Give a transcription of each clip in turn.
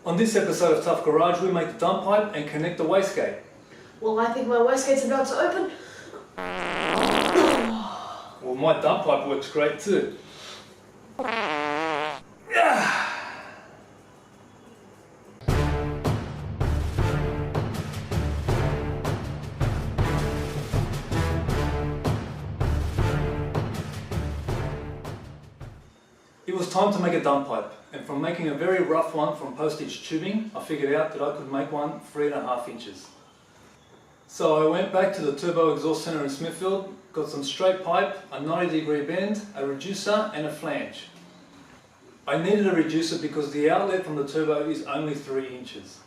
On this episode of Tough Garage, we make the dump pipe and connect the wastegate. Well, I think my wastegate's about to open. Well, my dump pipe works great too. It was time to make a dump pipe, and from making a very rough one from postage tubing, I figured out that I could make one 3.5 inches. So I went back to the turbo exhaust center in Smithfield, got some straight pipe, a 90-degree bend, a reducer and a flange. I needed a reducer because the outlet from the turbo is only 3 inches.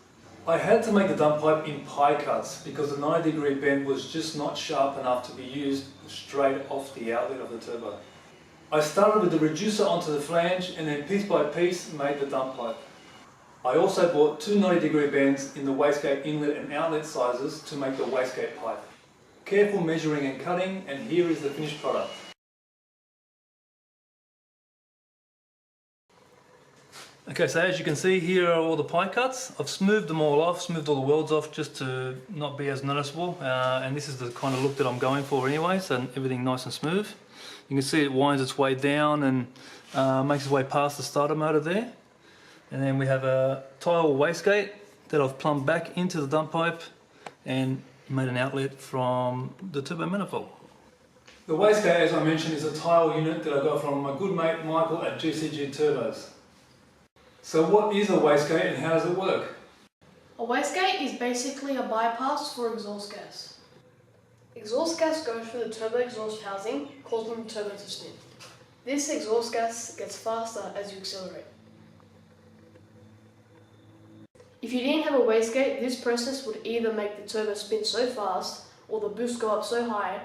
I had to make the dump pipe in pie cuts because the 90-degree bend was just not sharp enough to be used straight off the outlet of the turbo. I started with the reducer onto the flange and then piece by piece made the dump pipe. I also bought 2 90-degree bends in the wastegate inlet and outlet sizes to make the wastegate pipe. Careful measuring and cutting, and here is the finished product. Okay, so as you can see, here are all the pie cuts. I've smoothed them all off, smoothed all the welds off just to not be as noticeable, and this is the kind of look that I'm going for anyway, so everything nice and smooth. You can see it winds its way down and makes its way past the starter motor there. And then we have a tile wastegate that I've plumbed back into the dump pipe and made an outlet from the turbo manifold. The wastegate, as I mentioned, is a tile unit that I got from my good mate Michael at GCG Turbos. So what is a wastegate and how does it work? A wastegate is basically a bypass for exhaust gas. Exhaust gas goes through the turbo exhaust housing, causing the turbo to spin. This exhaust gas gets faster as you accelerate. If you didn't have a wastegate, this process would either make the turbo spin so fast or the boost go up so high,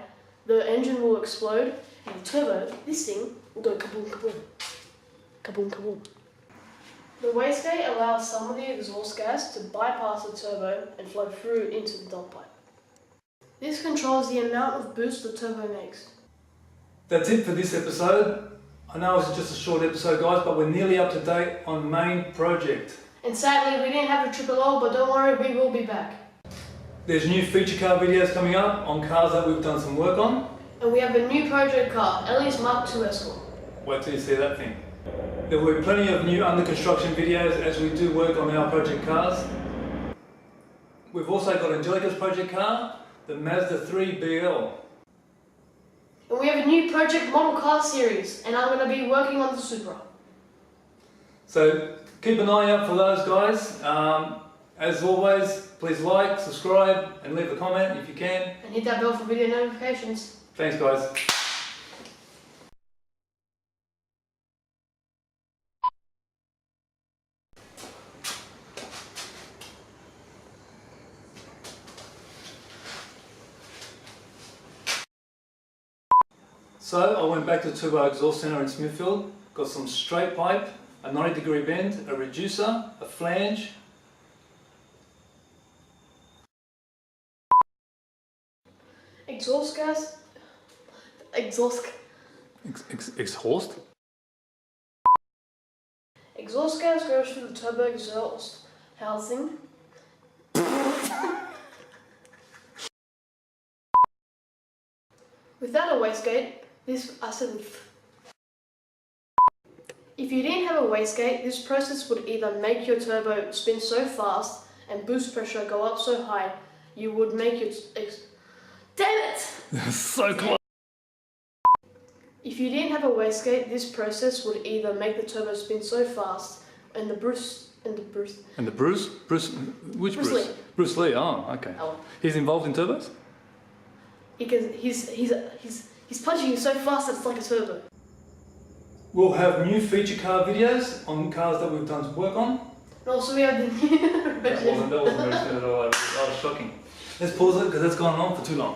the engine will explode and the turbo, this thing, will go kaboom kaboom. Kaboom kaboom. The wastegate allows some of the exhaust gas to bypass the turbo and flow through into the dump pipe. This controls the amount of boost the turbo makes. That's it for this episode. I know it's just a short episode, guys, but we're nearly up to date on main project. And sadly, we didn't have a triple O, but don't worry, we will be back. There's new feature car videos coming up on cars that we've done some work on. And we have a new project car, Ellie's Mark II Escort. Wait till you see that thing. There will be plenty of new under construction videos as we do work on our project cars. We've also got Angelica's project car, the Mazda 3 BL. And we have a new project model car series, and I'm going to be working on the Supra. So keep an eye out for those, guys. As always, please like, subscribe and leave a comment if you can. And hit that bell for video notifications. Thanks, guys. So I went back to the turbo exhaust center in Smithfield, got some straight pipe, a 90-degree bend, a reducer, a flange. Exhaust gas. Exhaust gas goes through the turbo exhaust housing. Without a wastegate, if you didn't have a wastegate, this process would either make your turbo spin so fast and boost pressure go up so high, you would make it... Damn it! So close! If you didn't have a wastegate, this process would either make the turbo spin so fast and the Bruce... Which Bruce? Lee. Bruce Lee, oh, okay. Oh. He's involved in turbos? He's punching you so fast that it's like a turbo. We'll have new feature car videos on cars that we've done some work on. And also we have the new... That wasn't very good at all. That was shocking. Let's pause it because that's gone on for too long.